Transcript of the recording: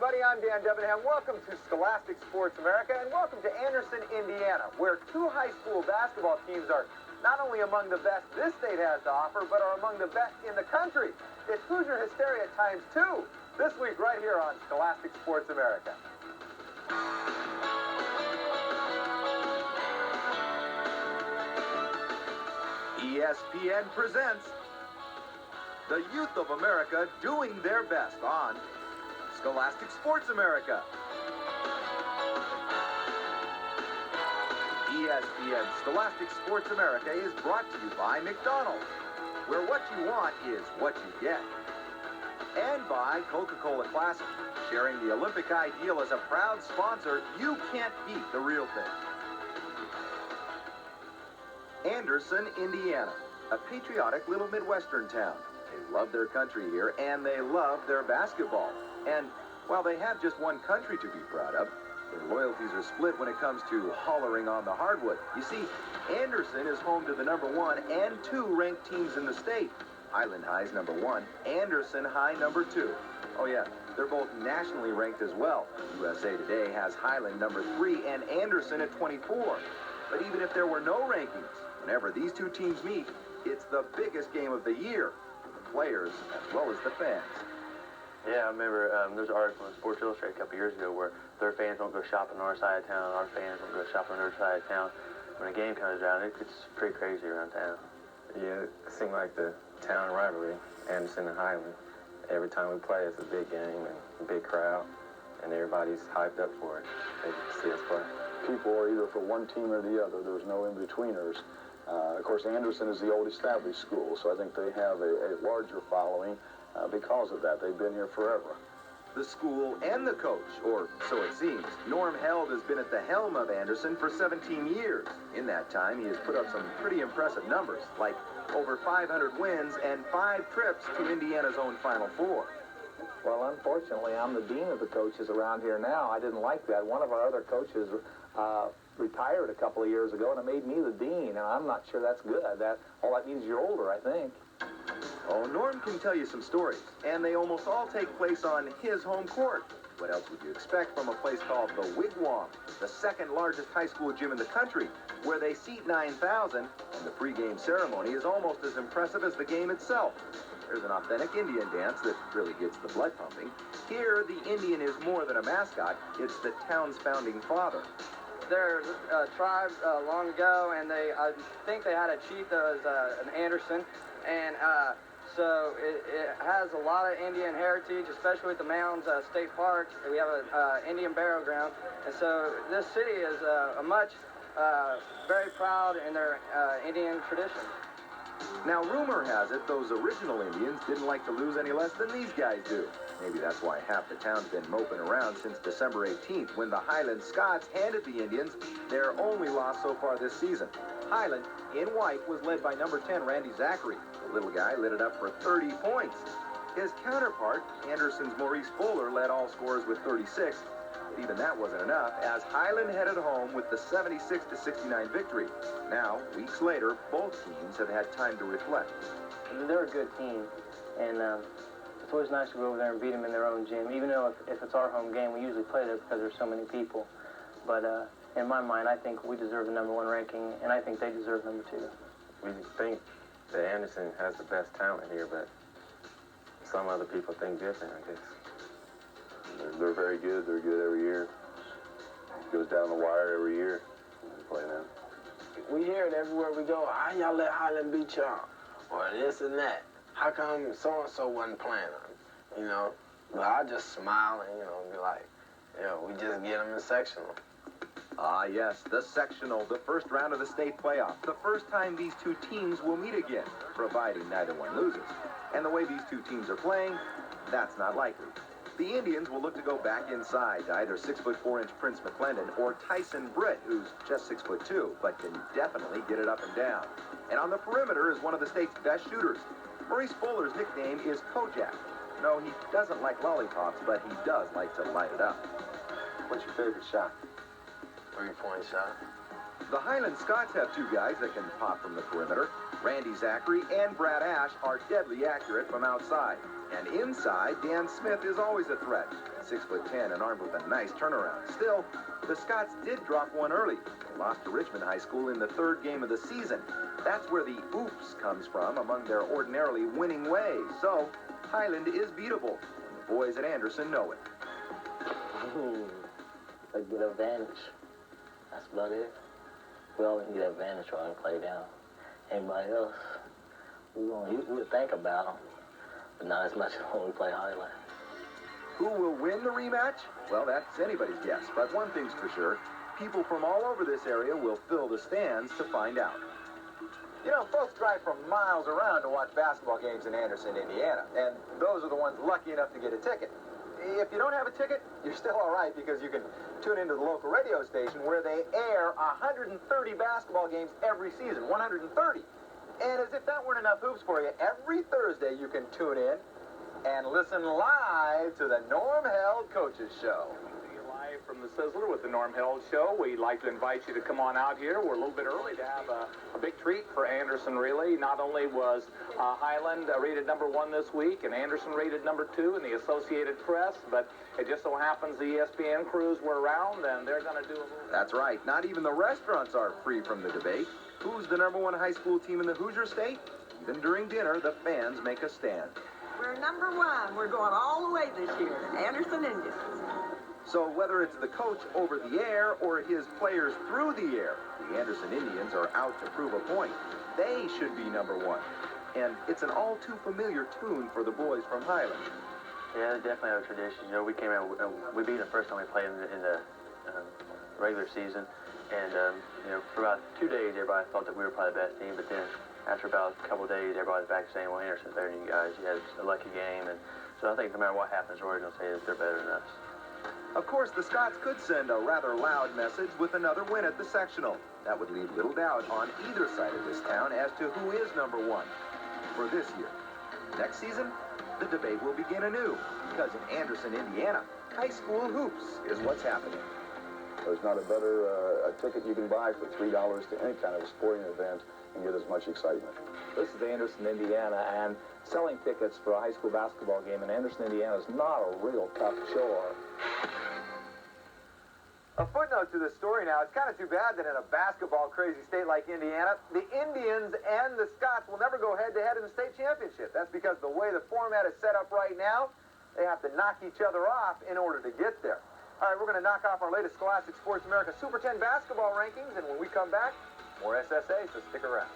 everybody. I'm Dan Debenham. Welcome to Scholastic Sports America, and welcome to Anderson, Indiana, where two high school basketball teams are not only among the best this state has to offer, but are among the best in the country. It's Hoosier Hysteria times 2 this week right here on Scholastic Sports America. ESPN presents the Youth of America doing their best on Scholastic Sports America. ESPN Scholastic Sports America is brought to you by McDonald's, where what you want is what you get. And by Coca-Cola Classic, sharing the Olympic ideal as a proud sponsor. You can't beat the real thing. Anderson, Indiana, a patriotic little Midwestern town. They love their country here, and they love their basketball. And while they have just one country to be proud of, their loyalties are split when it comes to hollering on the hardwood. You see, Anderson is home to the #1 and 2 ranked teams in the state. Highland High's #1, Anderson High #2. Oh yeah, they're both nationally ranked as well. USA Today has Highland #3 and Anderson at 24. But even if there were no rankings, whenever these two teams meet, it's the biggest game of the year for the players as well as the fans. Yeah, I remember there's an article in Sports Illustrated a couple years ago where their fans won't go shopping on our side of town, our fans won't go shopping on their side of town. When a game comes around, it's pretty crazy around town. Yeah, it seems like the town rivalry, Anderson and Highland. Every time we play, it's a big game and a big crowd, and everybody's hyped up for it. They get to see us play. People are either for one team or the other. There's no in-betweeners. Of course, Anderson is the old established school, so I think they have a larger following because of that. They've been here forever. The school and the coach, or so it seems. Norm Held has been at the helm of Anderson for 17 years. In that time, he has put up some pretty impressive numbers, like over 500 wins and 5 trips to Indiana's own Final Four. Well, unfortunately, I'm the dean of the coaches around here now. I didn't like that. One of our other coaches retired a couple of years ago, and it made me the dean, and I'm not sure that's good. All that means you're older, I think. Oh, Norm can tell you some stories, and they almost all take place on his home court. What else would you expect from a place called the Wigwam, the second largest high school gym in the country, where they seat 9,000, and the pregame ceremony is almost as impressive as the game itself. There's an authentic Indian dance that really gets the blood pumping. Here, the Indian is more than a mascot. It's the town's founding father. There's a tribe long ago, and I think they had a chief that was an Anderson, and so it has a lot of Indian heritage, especially with the Mounds State Park. We have an Indian burial ground, and so this city is very proud in their Indian tradition. Now, rumor has it those original Indians didn't like to lose any less than these guys do. Maybe that's why half the town's been moping around since December 18th, when the Highland Scots handed the Indians their only loss so far this season. Highland, in white, was led by #10 Randy Zachary. The little guy lit it up for 30 points. His counterpart, Anderson's Maurice led all scorers with 36. But even that wasn't enough, as Highland headed home with the 76-69 victory. Now, weeks later, both teams have had time to reflect. They're a good team, and it's always nice to go over there and beat them in their own gym. Even though if it's our home game, we usually play there because there's so many people. But in my mind, I think we deserve the #1 ranking, and I think they deserve #2. We think that Anderson has the best talent here, but some other people think different, I guess. They're very good. They're good every year. It goes down the wire every year. We play them. We hear it everywhere we go. How y'all let Highland beat y'all? Or this and that. How come so-and-so wasn't playing them? But I just smile and, be like, we just get them in sectional. Ah, yes, the sectional, the first round of the state playoff. The first time these two teams will meet again, providing neither one loses. And the way these two teams are playing, that's not likely. The Indians will look to go back inside to either 6'4" Prince McClendon or Tyson BRIT, who's just 6'2", but can definitely get it up and down. And on the perimeter is one of the state's best shooters. Maurice Fuller's nickname is Kojak. No, he doesn't like lollipops, but he does like to light it up. What's your favorite shot? 3-point shot. The Highland Scots have 2 guys that can pop from the perimeter. Randy Zachary and Brad Ash are deadly accurate from outside. And inside, Dan Smith is always a threat. 6'10" and armed with a nice turnaround. Still, the Scots did drop one early. They lost to Richmond High School in the third game of the season. That's where the oops comes from among their ordinarily winning ways. So, Highland is beatable, and the boys at Anderson know it. A good advantage. That's about it. We always get an advantage when we play down. Anybody else, we would think about them, but not as much as when we play Highland. Who will win the rematch? Well, that's anybody's guess, but one thing's for sure. People from all over this area will fill the stands to find out. You know, folks drive from miles around to watch basketball games in Anderson, Indiana, and those are the ones lucky enough to get a ticket. If you don't have a ticket, you're still all right because you can tune into the local radio station where they air 130 basketball games every season, 130. And as if that weren't enough hoops for you, every Thursday you can tune in and listen live to the Norm Held Coaches Show. Live from the Sizzler with the Norm Held Show. We'd like to invite you to come on out here. We're a little bit early to have a big treat for Anderson, really. Not only was Highland rated #1 this week, and Anderson rated #2 in the Associated Press, but it just so happens the ESPN crews were around, and they're going to do a little... That's right. Not even the restaurants are free from the debate. Who's the #1 high school team in the Hoosier State? Even during dinner, the fans make a stand. We're #1. We're going all the way this year. Anderson Indians. So whether it's the coach over the air or his players through the air, the Anderson Indians are out to prove a point. They should be #1. And it's an all-too-familiar tune for the boys from Highland. Yeah, they definitely have a tradition. You know, we came out, we beat them the first time we played in the regular season. And, you know, for about 2 days, everybody thought that we were probably the best team. But then after about a couple of days, everybody's back saying, well, Anderson's better than you guys. You had a lucky game. And so I think no matter what happens, we're always going to say that they're better than us. Of course, the Scots could send a rather loud message with another win at the sectional. That would leave little doubt on either side of this town as to who is #1 for this year. Next season, the debate will begin anew, because in Anderson, Indiana, high school hoops is what's happening. There's not a better a ticket you can buy for $3 to any kind of a sporting event and get as much excitement. This is Anderson, Indiana, and selling tickets for a high school basketball game in Anderson, Indiana is not a real tough chore. A footnote to this story now, it's kind of too bad that in a basketball-crazy state like Indiana, the Indians and the Scots will never go head-to-head in the state championship. That's because the way the format is set up right now, they have to knock each other off in order to get there. All right, we're going to knock off our latest Scholastic Sports America Super 10 basketball rankings, and when we come back, more SSA, so stick around.